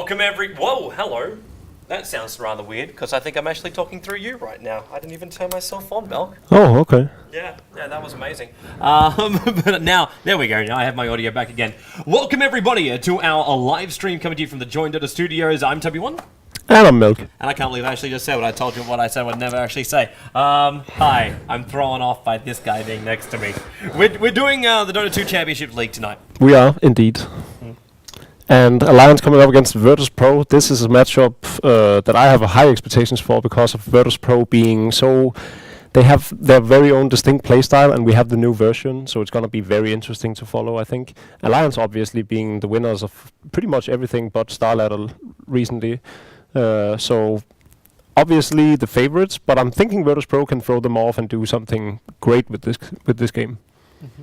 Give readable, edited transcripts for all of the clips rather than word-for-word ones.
Welcome Whoa, hello. That sounds rather weird, because I think I'm actually talking through you right now. I didn't even turn myself on, Maelk. Oh, okay. Yeah, that was amazing. But now, there we go, now I have my audio back again. Welcome everybody to our live stream coming to you from the Join Dota studios. I'm TobiWan. And I'm Maelk. And I can't believe I actually just said what I told you, what I said I would never actually say. Hi, I'm thrown off by this guy being next to me. We're doing the Dota 2 Championship League tonight. We are, indeed. And Alliance coming up against VirtusPro. This is a matchup that I have high expectations for because of VirtusPro being so... They have their very own distinct playstyle, and we have the new version, so it's going to be very interesting to follow, I think. Alliance obviously being the winners of pretty much everything but Star Ladder recently. So obviously the favorites, but I'm thinking VirtusPro can throw them off and do something great with this game. Mm-hmm.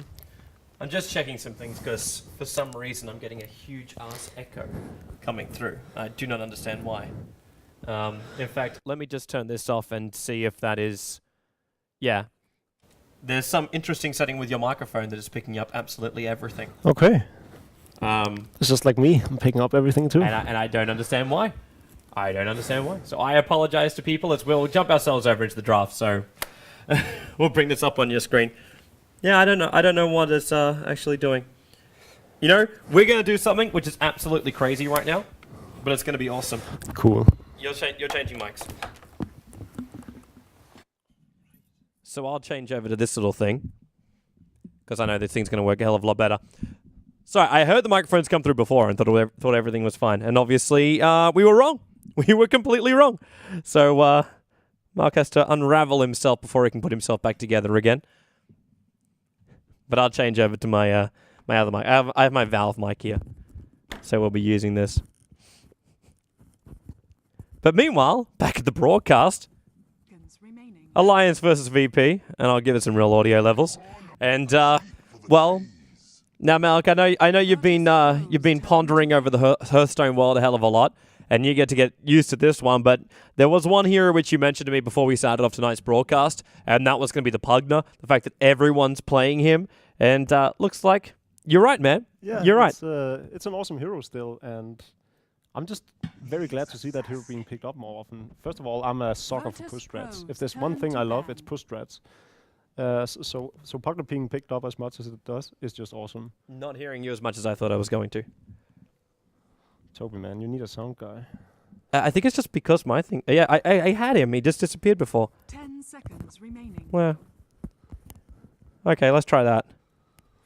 I'm just checking some things because for some reason I'm getting a huge ass echo coming through. I do not understand why. In fact, let me just turn this off and see if that is... Yeah. There's some interesting setting with your microphone that is picking up absolutely everything. Okay. It's just like me. I'm picking up everything too. And I don't understand why. So I apologize to people as we'll jump ourselves over into the draft, so we'll bring this up on your screen. Yeah, I don't know what it's actually doing. You know, we're going to do something which is absolutely crazy right now, but it's going to be awesome. Cool. You're changing mics. So I'll change over to this little thing, because I know this thing's going to work a hell of a lot better. So I heard the microphones come through before and thought everything was fine, and obviously we were wrong. We were completely wrong. So Maelk has to unravel himself before he can put himself back together again. But I'll change over to my my other mic. I have my Valve mic here, so we'll be using this. But meanwhile, back at the broadcast, Alliance versus VP, and I'll give it some real audio levels. And well, now Maelk, I know you've been pondering over the Hearthstone world a hell of a lot, and you get used to this one. But there was one here which you mentioned to me before we started off tonight's broadcast, and that was going to be the Pugner. The fact that everyone's playing him, and looks like you're right, man. Yeah, you're right. It's an awesome hero still, and I'm just very glad to see that hero being picked up more often. First of all, I'm a sucker for push strats. If there's one thing I love, it's push strats. So Pugner being picked up as much as it does is just awesome. Not hearing you as much as I thought I was going to. Toby, man, you need a sound guy. I think it's just because my thing... Yeah, I had him. He just disappeared before. 10 seconds remaining. Well... Okay, let's try that.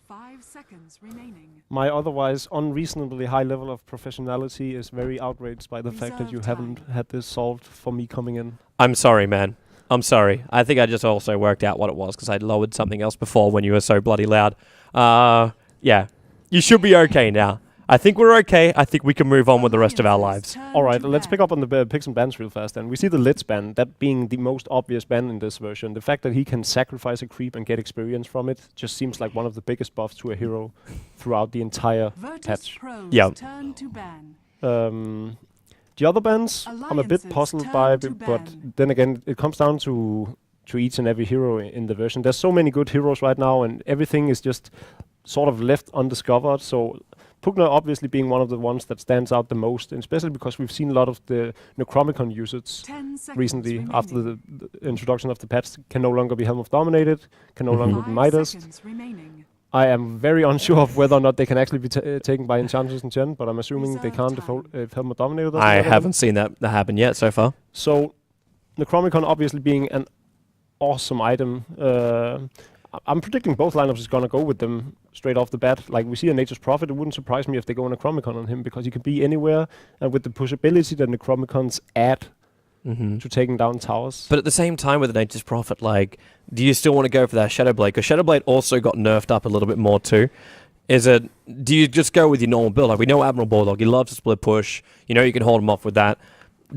5 seconds remaining. My otherwise unreasonably high level of professionality is very outraged by the fact that you haven't had this solved for me coming in. I'm sorry, man. I'm sorry. I think I just also worked out what it was because I'd lowered something else before when you were so bloody loud. Yeah. You should be okay now. I think we're okay. I think we can move on with the rest of our lives. Alright, let's pick up on the picks and bans real fast then. We see the Lid's ban, that being the most obvious ban in this version. The fact that he can sacrifice a creep and get experience from it just seems like one of the biggest buffs to a hero throughout the entire patch. Yeah. The other bans, I'm a bit puzzled by, but then again, it comes down to each and every hero in the version. There's so many good heroes right now, and everything is just sort of left undiscovered, so... Pugner obviously being one of the ones that stands out the most, and especially because we've seen a lot of the Necromicon usage recently after the introduction of the patch. Can no longer be Helm of Dominated, can no longer be Midas. I am very unsure of whether or not they can actually be taken by Enchanters and Gen, but I'm assuming they can't if Helm of Dominated doesn't I haven't seen that happen yet so far. So, Necromicon obviously being an awesome item. I'm predicting both lineups is going to go with them straight off the bat. Like, we see a Nature's Prophet, it wouldn't surprise me if they go Necromicon on him, because he can be anywhere, and with the pushability that Necromicons add to taking down towers. But at the same time with the Nature's Prophet, like, do you still want to go for that Shadowblade? Because Shadowblade also got nerfed up a little bit more too. Do you just go with your normal build? Like, we know Admiral Bulldog, he loves to split push. You know you can hold him off with that.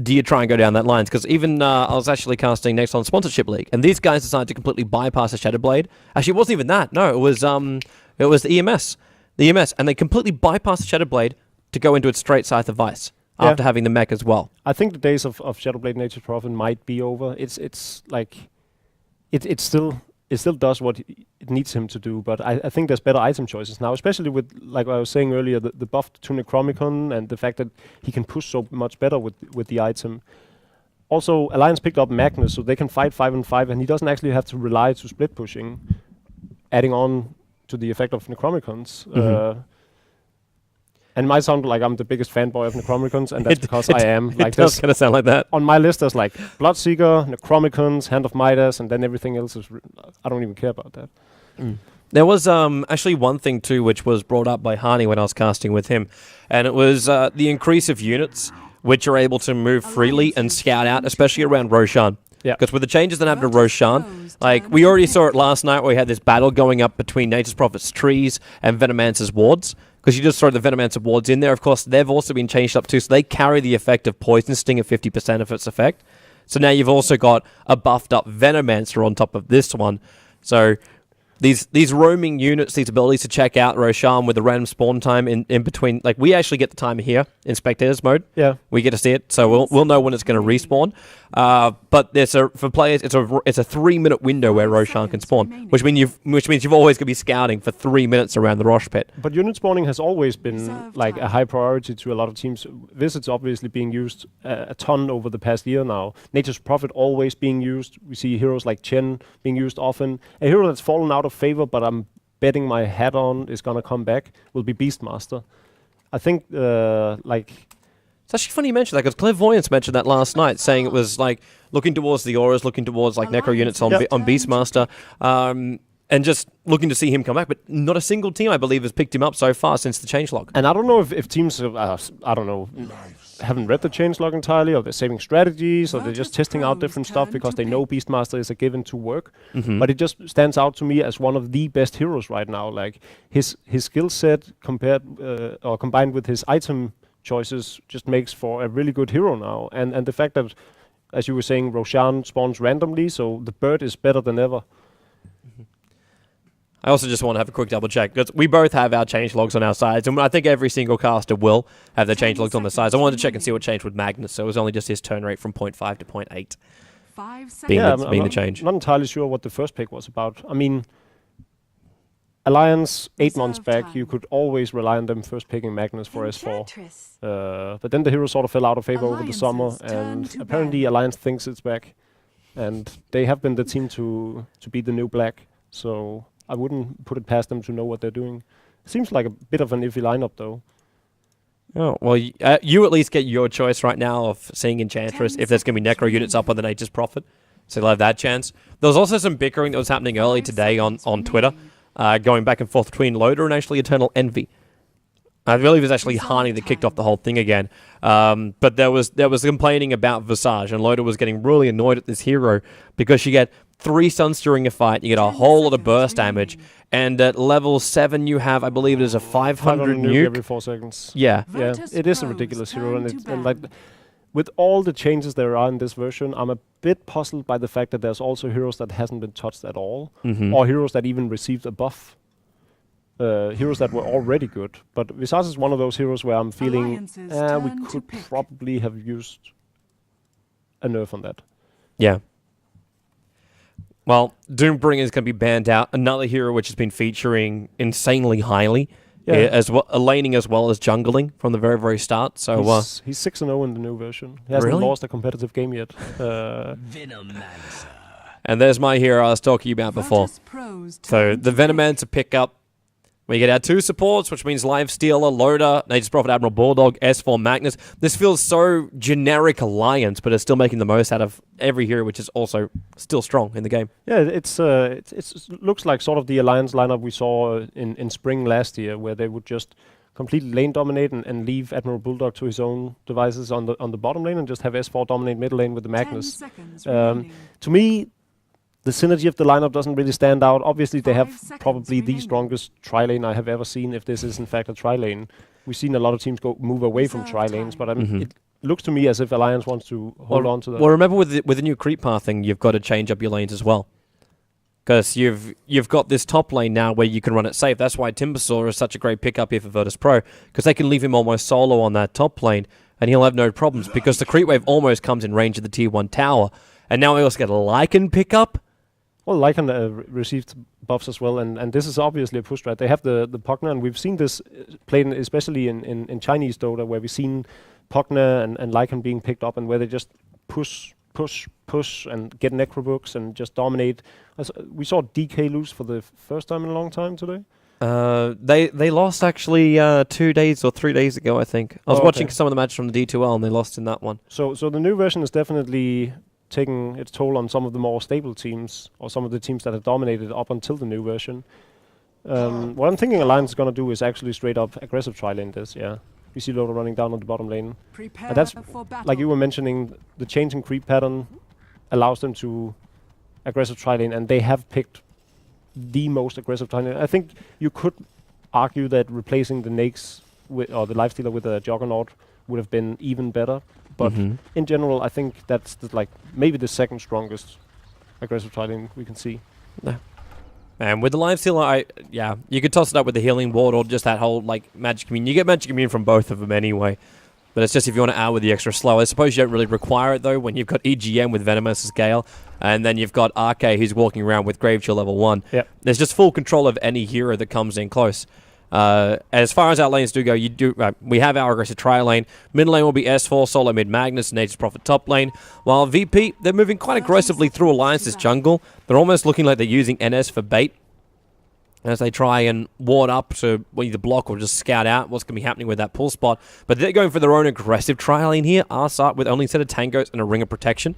Do you try and go down that lines? Because even I was actually casting next on Sponsorship League, and these guys decided to completely bypass the Shadowblade. Actually, it wasn't even that. No, it was the EMS. The EMS, and they completely bypassed the Shadowblade to go into its straight Scythe of Vice after having the mech as well. I think the days of Shadowblade Nature's Prophet might be over. It's like it still does what it it needs him to do. But I think there's better item choices now, especially with, like I was saying earlier, the buff to Necromicon and the fact that he can push so much better with the item. Also, Alliance picked up Magnus, so they can fight 5 and 5, and he doesn't actually have to rely to split pushing, adding on to the effect of Necromicons. And it might sound like I'm the biggest fanboy of Necromicons, and that's because I am. Like, it does kind of sound like that. On my list, there's like Bloodseeker, Necromicons, Hand of Midas, and then everything else is... I don't even care about that. There was actually one thing too which was brought up by Hani when I was casting with him, and it was the increase of units which are able to move freely and scout out, especially around Roshan. Yeah. Because with the changes that happened to Roshan, like we already saw it last night where we had this battle going up between Nature's Prophet's trees and Venomancer's wards. Because you just throw the Venomancer wards in there. Of course, they've also been changed up too, so they carry the effect of Poison Sting at 50% of its effect. So now you've also got a buffed up Venomancer on top of this one. So these roaming units, these abilities to check out Roshan with the random spawn time in between, like we actually get the timer here in spectators mode. Yeah, we get to see it, so we'll know when it's going to respawn. But for players, it's a 3-minute window where Roshan can spawn, which means you've always got to be scouting for 3 minutes around the Rosh pit. But unit spawning has always been like a high priority to a lot of teams. Visits obviously being used a ton over the past year now. Nature's Prophet always being used. We see heroes like Chen being used often. A hero that's fallen out of favor, but I'm betting my hat on is gonna come back, will be Beastmaster. I think It's actually funny you mentioned that, because Clairvoyance mentioned that last night, saying it was like looking towards the auras, looking towards like Necro units on Beastmaster, and just looking to see him come back. But not a single team, I believe, has picked him up so far since the changelog. And I don't know if teams have, I don't know, haven't read the changelog entirely, or they're saving strategies, or they're just testing out different stuff because they know Beastmaster is a given to work. But it just stands out to me as one of the best heroes right now. Like his skill set combined with his item choices just makes for a really good hero now. And the fact that, as you were saying, Roshan spawns randomly, so the bird is better than ever. I also just want to have a quick double check, because we both have our changelogs on our sides, and I think every single caster will have their changelogs on their sides. I wanted to check and see what changed with Magnus, so it was only just his turn rate from 0.5 to 0.8 being the change. I'm not entirely sure what the first pick was about. I mean, Alliance, 8 months back, you could always rely on them first picking Magnus for S4. But then the hero sort of fell out of favor over the summer, and apparently Alliance thinks it's back. And they have been the team to beat the new black, so I wouldn't put it past them to know what they're doing. Seems like a bit of an iffy lineup, though. Oh, well, you at least get your choice right now of seeing Enchantress if there's going to be Necro units up on the Nature's Prophet. So you'll have that chance. There was also some bickering that was happening early today on Twitter, going back and forth between Loader and actually Eternal Envy. I believe it was actually Hani that kicked off the whole thing again. But there was complaining about Visage, and Loader was getting really annoyed at this hero because you get 3 stuns during a fight, you get a whole lot of burst damage, and at level 7 you have, I believe it is a 500 nuke every 4 seconds. Yeah. Yeah, it is a ridiculous hero, and like with all the changes there are in this version, I'm a bit puzzled by the fact that there's also heroes that hasn't been touched at all, or heroes that even received a buff. Heroes that were already good. But Visage is one of those heroes where I'm feeling we could probably have used a nerf on that. Yeah. Well, Doombringer is going to be banned out. Another hero which has been featuring insanely highly, as well, laning as well as jungling from the very, very start. So he's 6-0 in the new version. He hasn't lost a competitive game yet. And there's my hero I was talking about before. So the Venomancer pickup. We get our 2 supports, which means Lifestealer, Loader, Nature's Prophet, Admiral Bulldog, S4 Magnus. This feels so generic Alliance, but it's still making the most out of every hero, which is also still strong in the game. Yeah, it looks like sort of the Alliance lineup we saw in spring last year, where they would just completely lane dominate and leave Admiral Bulldog to his own devices on the bottom lane and just have S4 dominate mid lane with the Magnus. To me, the synergy of the lineup doesn't really stand out. Obviously, they have probably the strongest tri-lane I have ever seen, if this is in fact a tri-lane. We've seen a lot of teams move away from tri-lanes, but it looks to me as if Alliance wants to hold on to that. Well, remember with the new creep path thing, you've got to change up your lanes as well. Because you've got this top lane now where you can run it safe. That's why Timbersaw is such a great pickup here for VirtusPro, because they can leave him almost solo on that top lane, and he'll have no problems, because the creep wave almost comes in range of the tier 1 tower. And now we also get a Lycan pickup. Well, Lycan received buffs as well, and this is obviously a push strat. They have the Pugna, and we've seen this played especially in Chinese Dota, where we've seen Pugna and Lycan being picked up, and where they just push, and get necrobooks and just dominate. We saw DK lose for the first time in a long time today. They lost actually 2 days or 3 days ago, I think. I was watching some of the matches from the D2L, and they lost in that one. So the new version is definitely taking its toll on some of the more stable teams, or some of the teams that have dominated up until the new version. What I'm thinking Alliance is going to do is actually straight up aggressive tri-lane this, yeah. We see Loda running down on the bottom lane. And that's, like you were mentioning, the changing creep pattern allows them to aggressive tri-lane, and they have picked the most aggressive tri-lane. I think you could argue that replacing the Nakes or the Lifestealer with a Juggernaut would have been even better. But in general, I think that's maybe the second strongest aggressive tri-lane we can see. Yeah. And with the Lifestealer, you could toss it up with the Healing Ward or just that whole Magic Immune. You get Magic Immune from both of them anyway. But it's just if you want to add with the extra slow. I suppose you don't really require it though when you've got EGM with Venomous Gale, and then you've got RK who's walking around with Grave Chill level 1. Yep. There's just full control of any hero that comes in close. As far as our lanes do go, we have our aggressive tri-lane. Mid lane will be S4, solo mid Magnus, Nature's Prophet top lane. While VP, they're moving quite aggressively through Alliance's jungle. They're almost looking like they're using NS for bait as they try and ward up to either block or just scout out what's going to be happening with that pull spot. But they're going for their own aggressive tri-lane here. Arsart with only a set of tangos and a ring of protection.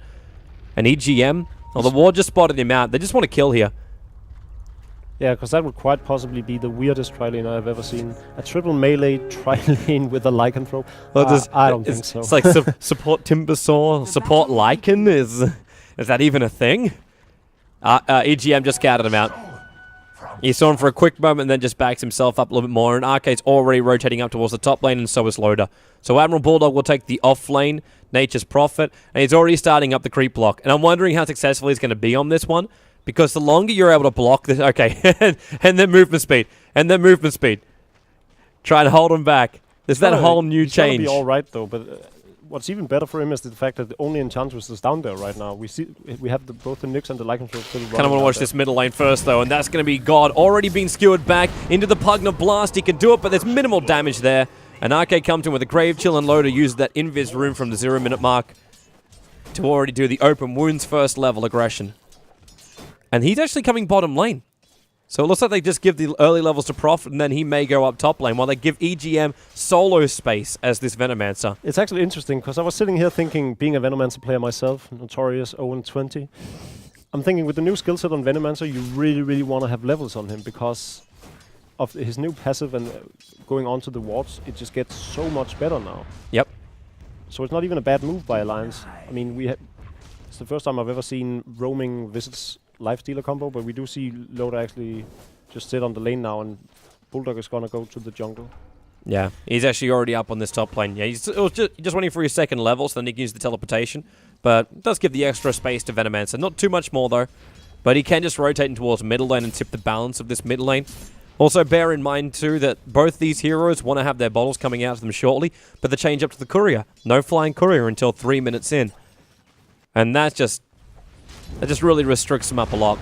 And EGM, the ward just spotted him out. They just want to kill here. Yeah, because that would quite possibly be the weirdest tri-lane I've ever seen. A triple melee tri-lane with a lycanthrope. Well, I don't think so. It's like support Timbersaw, support Lycan. Is that even a thing? EGM just scouted him out. He saw him for a quick moment and then just backs himself up a little bit more. And Arcade's already rotating up towards the top lane, and so is Loda. So Admiral Bulldog will take the off lane, Nature's Prophet, and he's already starting up the creep block. And I'm wondering how successful he's going to be on this one, because the longer you're able to block this... Okay, and then movement speed. And then movement speed. Try to hold him back. There's that whole new change. He's going to be all right, though, but... What's even better for him is the fact that only Enchantress is down there right now. We have both the Nyx and the Lycanthrope still running. Kind of want to watch this middle lane first, though, and that's going to be God. Already being skewered back into the Pugna Blast. He can do it, but there's minimal damage there. And RK comes in with a Grave Chill, and Loda uses that Invis Rune from the 0-minute mark to already do the open wounds first level aggression. And he's actually coming bottom lane. So it looks like they just give the early levels to Prof, and then he may go up top lane, while they give EGM solo space as this Venomancer. It's actually interesting, because I was sitting here thinking, being a Venomancer player myself, notorious 0-20, I'm thinking with the new skill set on Venomancer, you really, really want to have levels on him, because of his new passive and going onto the wards, it just gets so much better now. Yep. So it's not even a bad move by Alliance. I mean, it's the first time I've ever seen roaming visits Lifestealer combo, but we do see Loda actually just sit on the lane now, and Bulldog is gonna go to the jungle. Yeah, he's actually already up on this top lane. Yeah, he's just waiting for his second level, so then he can use the teleportation. But it does give the extra space to Venomancer. Not too much more, though. But he can just rotate in towards middle lane and tip the balance of this middle lane. Also, bear in mind, too, that both these heroes want to have their bottles coming out to them shortly, but the change up to the courier. No flying courier until 3 minutes in. And that just really restricts them up a lot.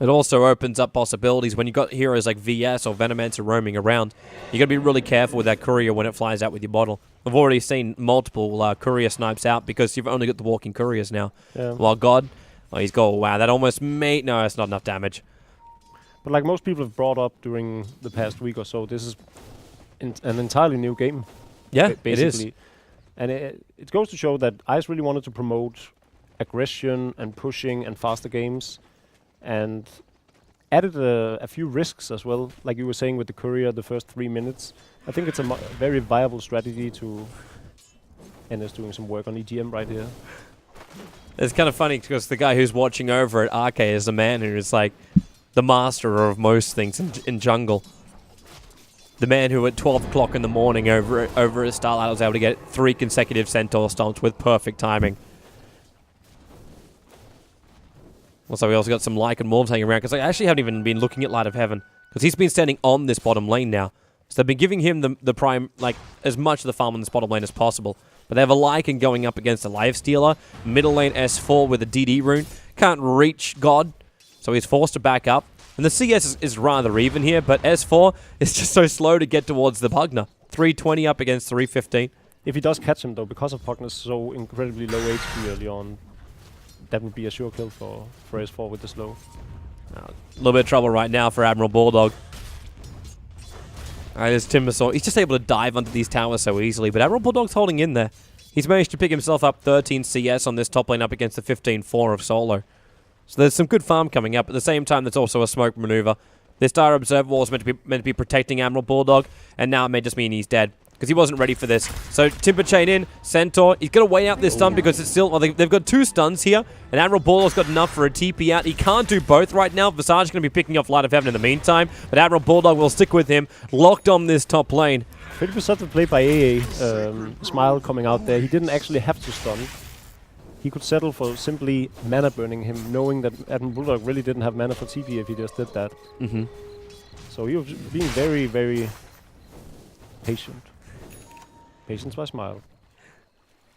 It also opens up possibilities when you've got heroes like VS or Venomancer roaming around. You got to be really careful with that courier when it flies out with your bottle. I've already seen multiple courier snipes out because you've only got the walking couriers now. Yeah. While God, he's got, wow, that almost made... No, it's not enough damage. But like most people have brought up during the past week or so, this is an entirely new game. Yeah, basically. It is. And it goes to show that ICE really wanted to promote aggression and pushing and faster games, and added a few risks as well, like you were saying with the courier the first 3 minutes. I think it's a very viable strategy to... NS doing some work on EGM right here. It's kind of funny because the guy who's watching over at RK is a man who is like the master of most things in jungle. The man who at 12 o'clock in the morning over at Starlight was able to get 3 consecutive Centaur stomps with perfect timing. Also, we also got some Lycan Wolves hanging around, because I actually haven't even been looking at Light of Heaven, because he's been standing on this bottom lane now. So they've been giving him the prime, like, as much of the farm on this bottom lane as possible. But they have a Lycan going up against a Lifestealer, middle lane S4 with a DD rune, Can't reach God, so he's forced to back up. And the CS is rather even here, but S4 is just so slow to get towards the Pugner. 320 up against 315. If he does catch him, though, because of Pugner's so incredibly low HP early on, that would be a sure kill for S4 with the slow. A little bit of trouble right now for Admiral Bulldog. There's Timbersaw. He's just able to dive under these towers so easily, but Admiral Bulldog's holding in there. He's managed to pick himself up 13 CS on this top lane up against the 15-4 of Solo. So there's some good farm coming up. At the same time, there's also a smoke maneuver. This Dire Observer Wall is meant to be protecting Admiral Bulldog, and now it may just mean he's dead, because he wasn't ready for this. So Timber Chain in, Centaur, he's going to wait out this stun because it's still, well, they've got 2 stuns here, and Admiral Bulldog's got enough for a TP out. He can't do both right now. Visage is going to be picking off Light of Heaven in the meantime, but Admiral Bulldog will stick with him, locked on this top lane. Pretty perceptive play by AA. Smile coming out there. He didn't actually have to stun. He could settle for simply mana burning him, knowing that Admiral Bulldog really didn't have mana for TP if he just did that. So he was being very, very patient. Patience by Smile.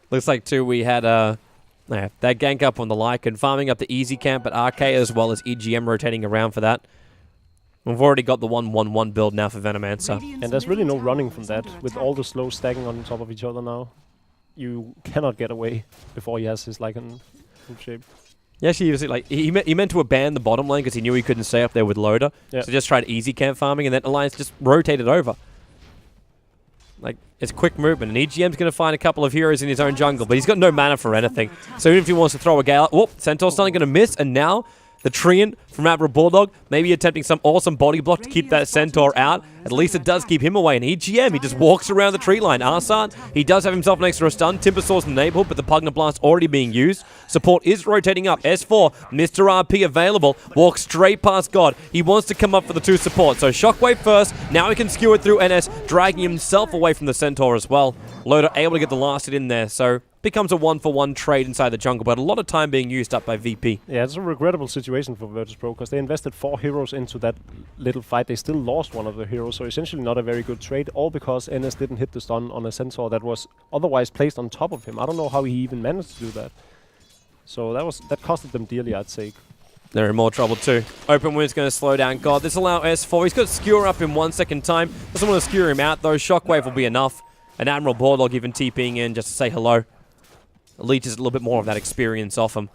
Looks like, too, we had that gank up on the Lycan, farming up the easy camp, but RK as well as EGM rotating around for that. We've already got the 1-1-1 build now for Venomancer. And there's really no running from that. With all the slows stacking on top of each other now, you cannot get away before he has his Lycan shape. Yeah, actually, he meant to abandon the bottom lane because he knew he couldn't stay up there with Loader. Yeah. So just tried easy camp farming, and then Alliance just rotated over. Like, it's quick movement, and EGM's going to find a couple of heroes in his own jungle, but he's got no mana for anything. So even if he wants to throw a gale, whoop, Centaur's suddenly going to miss, and now the Treant from Admiral Bulldog, maybe attempting some awesome body block to keep that Centaur out. At least it does keep him away. And EGM, he just walks around the tree line. Arsat, he does have himself an extra stun. Timbersaw's in the neighborhood, but the Pugner Blast already being used. Support is rotating up. S4, Mr. RP available. Walks straight past God. He wants to come up for the 2 support. So Shockwave first. Now he can skewer it through NS, dragging himself away from the Centaur as well. Loader able to get the last hit in there. So becomes a 1-for-1 trade inside the jungle, but a lot of time being used up by VP. Yeah, it's a regrettable situation for VirtusPro because they invested 4 heroes into that little fight. They still lost one of the heroes, so essentially not a very good trade, all because NS didn't hit the stun on a Centaur that was otherwise placed on top of him. I don't know how he even managed to do that. So that costed them dearly, I'd say. They're in more trouble too. Open wind's going to slow down God. This allow S4. He's got Skewer up in 1 second time. Doesn't want to skewer him out though. Shockwave will be enough. And Admiral Bulldog even TPing in just to say hello. Leeches a little bit more of that experience off him.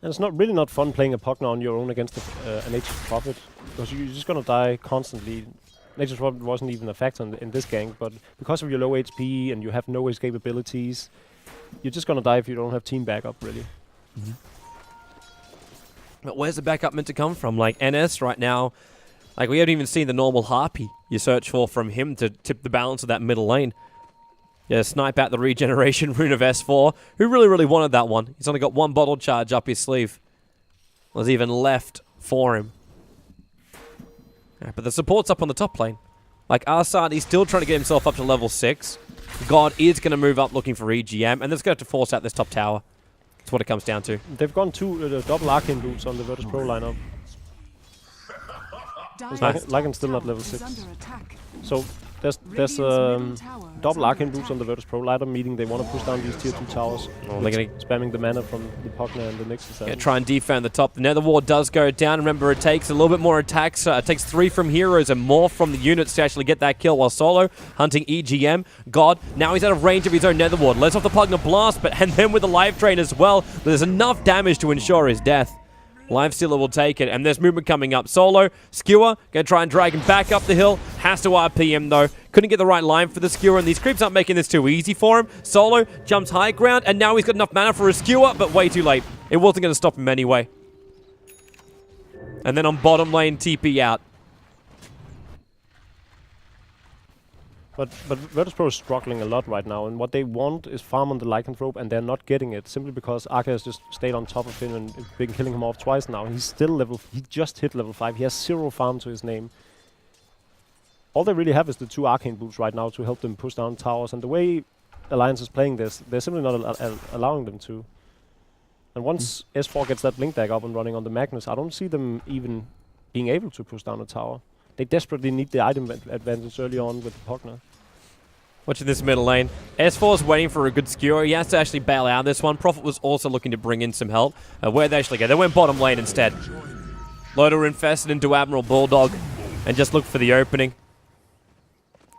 And it's really not fun playing a Pugner on your own against a Nature's Prophet, because you're just gonna die constantly. Nature's Prophet wasn't even a factor in this gank, but because of your low HP and you have no escape abilities, you're just gonna die if you don't have team backup, really. But where's the backup meant to come from? Like NS right now, like we haven't even seen the normal Harpy you search for from him to tip the balance of that middle lane. Yeah, snipe out the regeneration rune of S4, who really wanted that one. He's only got 1 bottle charge up his sleeve. Was even left for him. Yeah, but the support's up on the top lane. Like Arsad, he's still trying to get himself up to level 6. God is going to move up looking for EGM, and that's going to have to force out this top tower. That's what it comes down to. They've gone 2 double Arcane boots on the VirtusPro lineup. Lycan's still not level 6. So there's double Arcane boots on the VirtusPro lineup, meaning they want to push down these tier 2 towers. Oh, they're going to spamming the mana from the Pugner and the Nexus. Yeah, try and defend the top. The Nether Ward does go down. Remember, it takes a little bit more attacks. It takes 3 from heroes and more from the units to actually get that kill, while Solo hunting EGM. God, now he's out of range of his own Nether Ward. Lets off the Pugner Blast, and then with the Life Drain as well, there's enough damage to ensure his death. Lifestealer will take it, and there's movement coming up. Solo, Skewer, going to try and drag him back up the hill. Has to RP him, though. Couldn't get the right line for the Skewer, and these creeps aren't making this too easy for him. Solo jumps high ground, and now he's got enough mana for a Skewer, but way too late. It wasn't going to stop him anyway. And then on bottom lane, TP out. But VirtusPro is struggling a lot right now, and what they want is farm on the Lycanthrope, and they're not getting it, simply because Arca has just stayed on top of him and been killing him off twice now. He's still he just hit level 5, he has 0 farm to his name. All they really have is the 2 Arcane Boots right now to help them push down towers, and the way Alliance is playing this, they're simply not allowing them to. And once S4 gets that Blink Dag up and running on the Magnus, I don't see them even being able to push down a tower. They desperately need the item advantage early on with the Pugner. Watching this middle lane. S4's waiting for a good skewer. He has to actually bail out this one. Prophet was also looking to bring in some help. Where'd they actually go? They went bottom lane instead. Loader infested into Admiral Bulldog and just looked for the opening.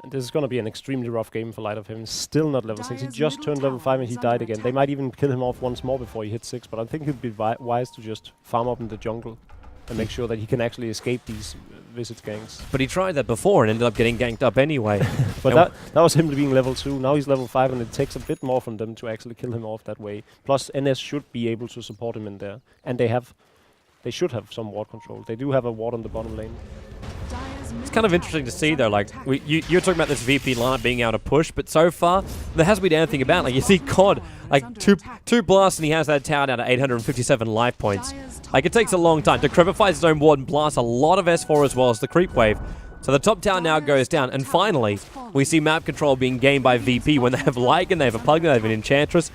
And this is going to be an extremely rough game for Light of Heaven. Still not level 6. He just turned level 5 and he died again. They might even kill him off once more before he hits 6, but I think it'd be wise to just farm up in the jungle and make sure that he can actually escape these visit ganks. But he tried that before and ended up getting ganked up anyway. But that was him being level 2. Now he's level 5 and it takes a bit more from them to actually kill him off that way. Plus NS should be able to support him in there. And they should have some ward control. They do have a ward on the bottom lane. It's kind of interesting to see though, like, you're talking about this VP lineup being able to push, but so far, there hasn't been anything about it. Like, you see COD, like, two blasts and he has that tower down to 857 life points. Like, it takes a long time. Decrepifies his own ward and blasts a lot of S4 as well as the creep wave. So the top tower now goes down, and finally, we see map control being gained by VP when they have Lycan, they have a Pugna, they have an Enchantress.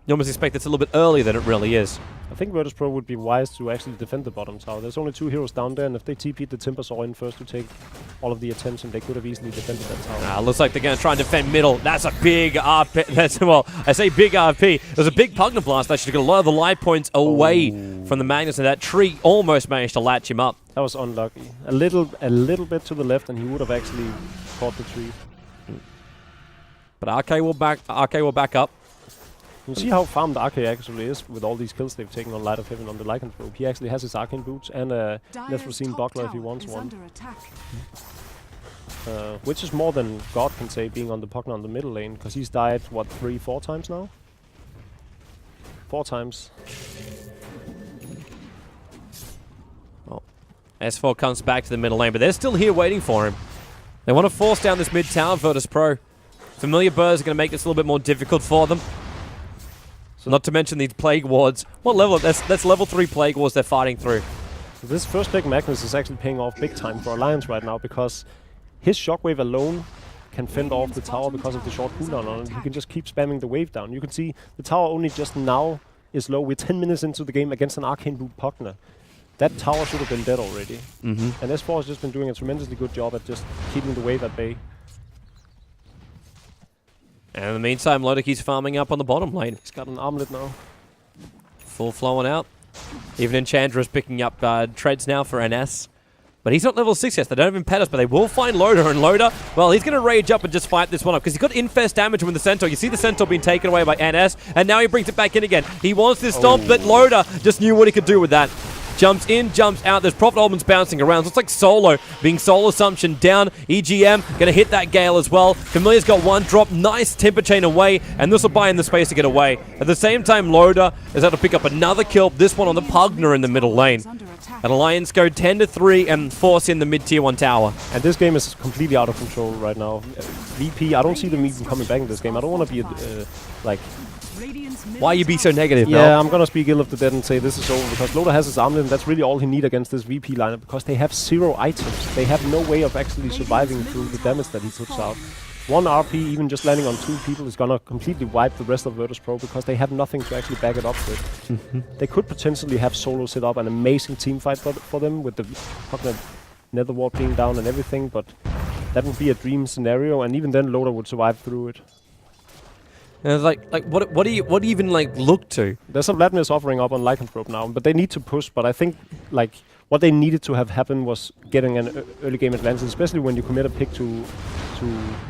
You almost expect it's a little bit earlier than it really is. I think VirtusPro would be wise to actually defend the bottom tower. There's only 2 heroes down there, and if they TP'd the Timbersaw in first to take all of the attention, they could have easily defended that tower. Looks like they're going to try and defend middle. That's a big RP. That's, well, I say big RP. There's a big Pugna Blast that should get a lot of the life points away from the Magnus, and that tree almost managed to latch him up. That was unlucky. A little bit to the left, and he would have actually caught the tree. But RK will back up. You see how farmed RK actually is with all these kills they've taken on Light of Heaven on the Lycanthrope. He actually has his Arcane Boots and a Nethrosine Buckler if he wants one. Which is more than God can say being on the Pugna on the middle lane, because he's died, what, 3-4 times now? 4 times. Well, S4 comes back to the middle lane, but they're still here waiting for him. They want to force down this mid tower, VirtusPro. Familiar birds are going to make this a little bit more difficult for them. So not to mention these Plague Wards. What level? That's level 3 Plague Wards they're fighting through. So this first pick Magnus is actually paying off big time for Alliance right now, because his Shockwave alone can fend off the tower because of the short cooldown on it. He can just keep spamming the wave down. You can see the tower only just now is low. We're 10 minutes into the game against an Arcane Boot Pugna. That tower should have been dead already. And S4 has just been doing a tremendously good job at just keeping the wave at bay. And in the meantime, Loader keeps farming up on the bottom lane. He's got an armlet now. Full flowing out. Even Enchantress picking up treads now for NS. But he's not level 6 yet. They don't even pet us, but they will find Loader. And Loader, well, he's going to rage up and just fight this one up, because he's got infest damage with the Centaur. You see the Centaur being taken away by NS, and now he brings it back in again. He wants this stomp, but Loader just knew what he could do with that. Jumps in, jumps out. There's Prophet Almond's bouncing around. Looks like Solo being Soul Assumption down. EGM going to hit that Gale as well. Familiar's got one drop. Nice Timber Chain away, and this will buy in the space to get away. At the same time, Loader is able to pick up another kill. This one on the Pugna in the middle lane. And Alliance go 10-3 and force in the mid-tier 1 tower. And this game is completely out of control right now. VP, I don't see them even coming back in this game. I don't want to be like... Why you be so negative, Yeah, I'm gonna speak ill of the dead and say this is over, because Loader has his armlet, and that's really all he needs against this VP lineup, because they have 0 items. They have no way of actually surviving through the damage that he puts out. 1 RP, even just landing on 2 people, is gonna completely wipe the rest of VirtusPro, because they have nothing to actually back it up with. They could potentially have Solo set up an amazing team fight for them, with the Pugna Nether Ward being down and everything, but that would be a dream scenario, and even then Loader would survive through it. And like what do you even like look to? There's some Vladimir's offering up on Lycanthrope now, but they need to push. But I think like what they needed to have happen was getting an early game advantage, especially when you commit a pick to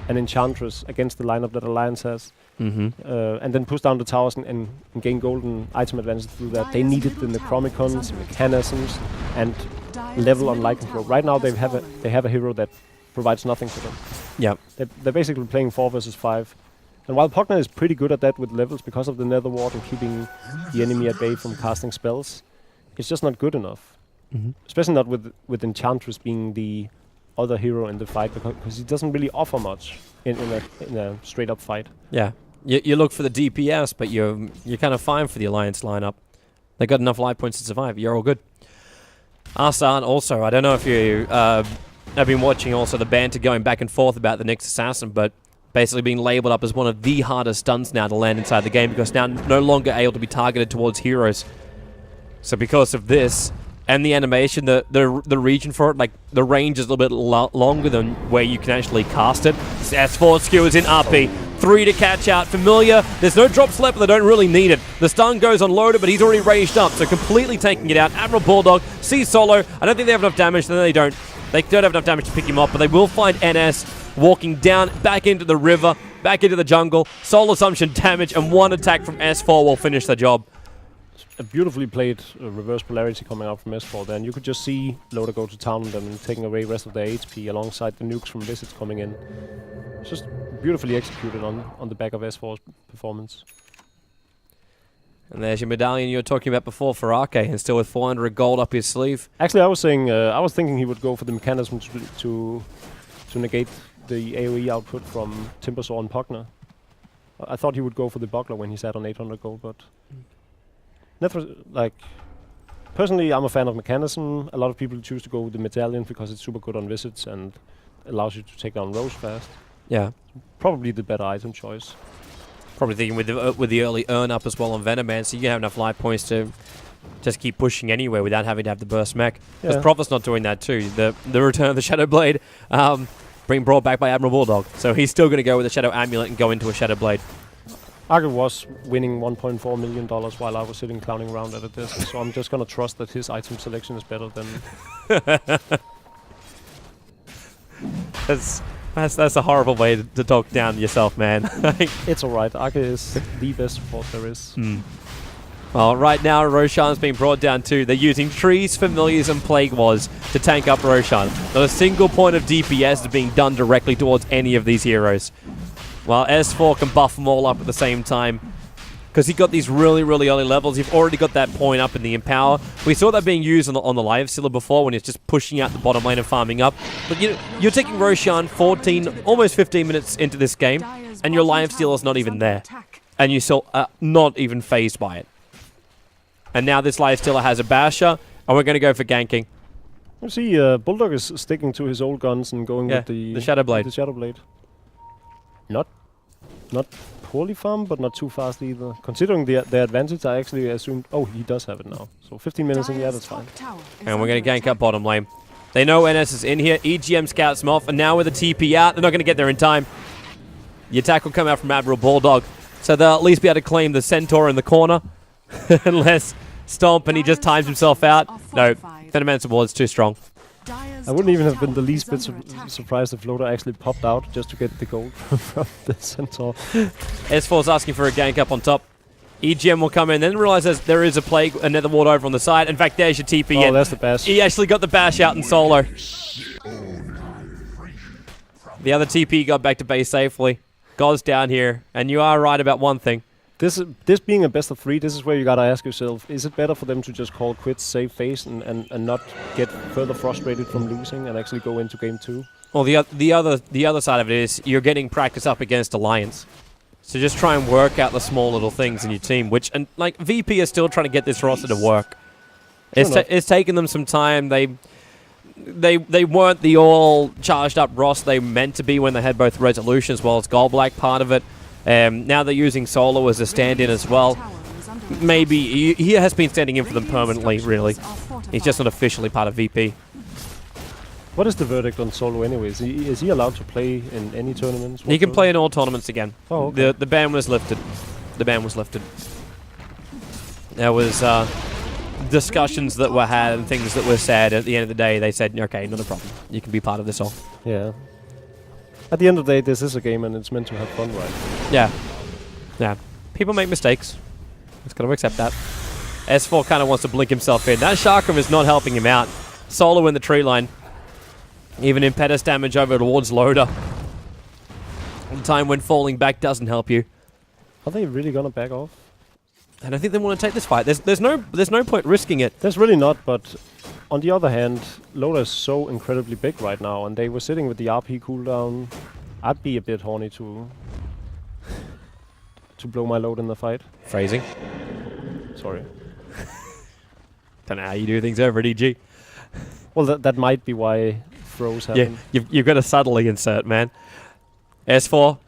an Enchantress against the lineup that Alliance has, and then push down the towers and gain golden item advantage through that. They needed the Necromicons, mechanisms, and level on Lycanthrope. Right now they have a hero that provides nothing for them. Yeah, they're basically playing 4 versus 5. And while Pugna is pretty good at that with levels because of the Nether Ward and keeping the enemy at bay from casting spells, it's just not good enough. Especially not with Enchantress being the other hero in the fight, because he doesn't really offer much in a straight up fight. Yeah, you look for the DPS, but you're kind of fine for the Alliance lineup. They got enough life points to survive. You're all good. Arsan also, I don't know if you have been watching also the banter going back and forth about the next assassin, but basically being labeled up as one of the hardest stuns now to land inside the game, because now no longer able to be targeted towards heroes. So because of this, and the animation, the region for it, like the range is a little bit longer than where you can actually cast it. S4 skewers in RP. 3 to catch out. Familiar. There's no drop slip, but they don't really need it. The stun goes on loaded, but he's already raged up, so completely taking it out. Admiral Bulldog sees Solo. I don't think they have enough damage, then they don't. They don't have enough damage to pick him up, but they will find NS walking down, back into the river, back into the jungle. Soul Assumption damage, and 1 attack from S4 will finish the job. A beautifully played reverse polarity coming out from S4 then. You could just see Loda go to town on them and taking away rest of their HP alongside the nukes from Visits coming in. It's just beautifully executed on the back of S4's performance. And there's your medallion you were talking about before for Arke, and still with 400 gold up his sleeve. Actually, I was thinking he would go for the mechanism to negate the AoE output from Timbersaw and Pugner. I thought he would go for the buckler when he sat on 800 gold, but personally, I'm a fan of mechanism. A lot of people choose to go with the medallion because it's super good on visits and allows you to take down rows fast. Yeah, probably the better item choice. Probably thinking with the early earn up as well on Venoman, so you have enough life points to just keep pushing anywhere without having to have the burst mech. Because Prophet's not doing that too. The return of the Shadow Blade being brought back by Admiral Bulldog, so he's still going to go with the Shadow Amulet and go into a Shadow Blade. Arke was winning $1.4 million while I was sitting clowning around at a desk, so I'm just gonna trust that his item selection is better than... That's a horrible way to talk down yourself, man. It's alright, Arke is the best support there is. Well, right now Roshan's being brought down too. They're using Trees, Familiars and Plague Wars to tank up Roshan. Not a single point of DPS is being done directly towards any of these heroes. While S4 can buff them all up at the same time. Because he got these really, really early levels. You've already got that point up in the Empower. We saw that being used on the Live Stealer before when it's just pushing out the bottom lane and farming up. But you're taking Roshan 14, almost 15 minutes into this game, and your Live Stealer's not even there. And you're still not even phased by it. And now this Live Stealer has a Basher, and we're going to go for ganking. You see, Bulldog is sticking to his old guns and going with the Shadow Blade. The Shadow Blade. Not poorly farmed, but not too fast either. Considering the advantage, I actually assumed... Oh, he does have it now. So 15 minutes in, yeah, that's fine. And we're going to gank up bottom lane. They know NS is in here. EGM scouts them off, and now with the TP out, they're not going to get there in time. The attack will come out from Admiral Bulldog, so they'll at least be able to claim the Centaur in the corner. Unless Stomp and he just times himself out. No, Venomancer Wall is too strong. I wouldn't even have been the least bit surprised if Loda actually popped out just to get the gold from the Centaur. S4's asking for a gank up on top. EGM will come in, then realizes there is a Plague, a Nether Ward over on the side. In fact, there's your TP in. Oh, that's the bash. He actually got the bash out in solo. The other TP got back to base safely. God's down here, and you are right about one thing. This being a best of 3, this is where you gotta ask yourself, is it better for them to just call quits, save face, and not get further frustrated from losing and actually go into game 2? Well, the other side of it is you're getting practice up against Alliance. So just try and work out the small little things in your team, and like VP is still trying to get this roster to work. It's taken them some time. They weren't the all charged up roster they meant to be when they had both Resolution as well as Gold Black part of it. Now they're using Solo as a stand-in as well. Maybe he has been standing in for them permanently, really. He's just not officially part of VP. What is the verdict on Solo anyways? Is he allowed to play in any tournaments? He can play in all tournaments again. Oh, okay. The ban was lifted. The ban was lifted. There was discussions that were had and things that were said. At the end of the day, they said, okay, not a problem. You can be part of this all. Yeah. At the end of the day, this is a game and it's meant to have fun, right? Yeah. Yeah. People make mistakes. Just gotta accept that. S4 kind of wants to blink himself in. That Chakram is not helping him out. Solo in the tree line. Even impetus damage over towards Loda. The time when falling back doesn't help you. Are they really gonna back off? I don't think they want to take this fight. There's no point risking it. There's really not, but on the other hand, Loda is so incredibly big right now, and they were sitting with the RP cooldown. I'd be a bit horny to blow my load in the fight. Phrasing. Sorry. Don't know how you do things over at EG. Well, that might be why throws happen. Yeah, you've got to subtly insert, man. S4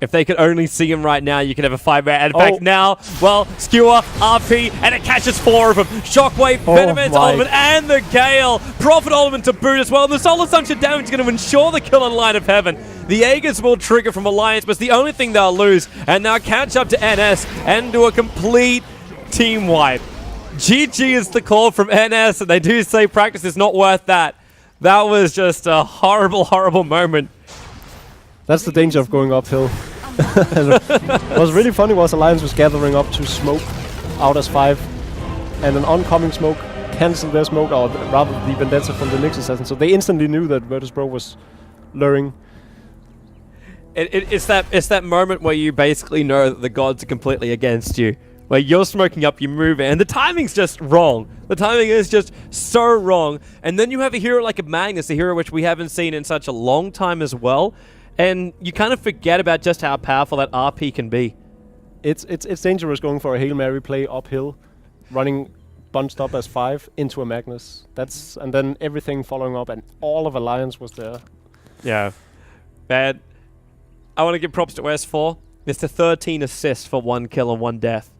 If they could only see him right now, you could have a 5-man. In fact, now, well, Skewer, RP, and it catches 4 of them. Shockwave, Venomance, Ultimate, and the Gale. Prophet Ultimate to boot as well. The Solar Sunction damage is going to ensure the kill on Line of Heaven. The Aegis will trigger from Alliance, but it's the only thing they'll lose. And now catch up to NS and do a complete team wipe. GG is the call from NS, and they do say practice is not worth that. That was just a horrible, horrible moment. That's the danger of going uphill. What was really funny was Alliance was gathering up to smoke out as 5, and an oncoming smoke canceled their smoke, or rather the Vendetta from the Nyx Assassin, so they instantly knew that VirtusPro was luring. It's that moment where you basically know that the gods are completely against you. Where you're smoking up, you move in, and the timing's just wrong. The timing is just so wrong. And then you have a hero like a Magnus, a hero which we haven't seen in such a long time as well. And you kind of forget about just how powerful that RP can be. It's dangerous going for a Hail Mary play uphill, running bunched up as 5 into a Magnus. And then everything following up, and all of Alliance was there. Yeah. Bad. I want to give props to S4. It's the 13 assists for 1 kill and 1 death.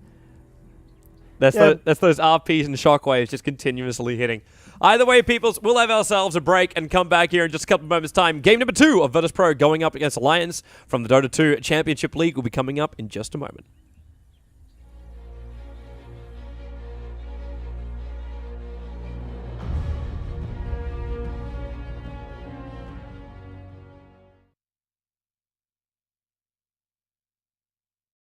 That's those RPs and shockwaves just continuously hitting. Either way, peoples, we'll have ourselves a break and come back here in just a couple of moments' time. Game number 2 of VirtusPro going up against Alliance from the Dota 2 Championship League will be coming up in just a moment.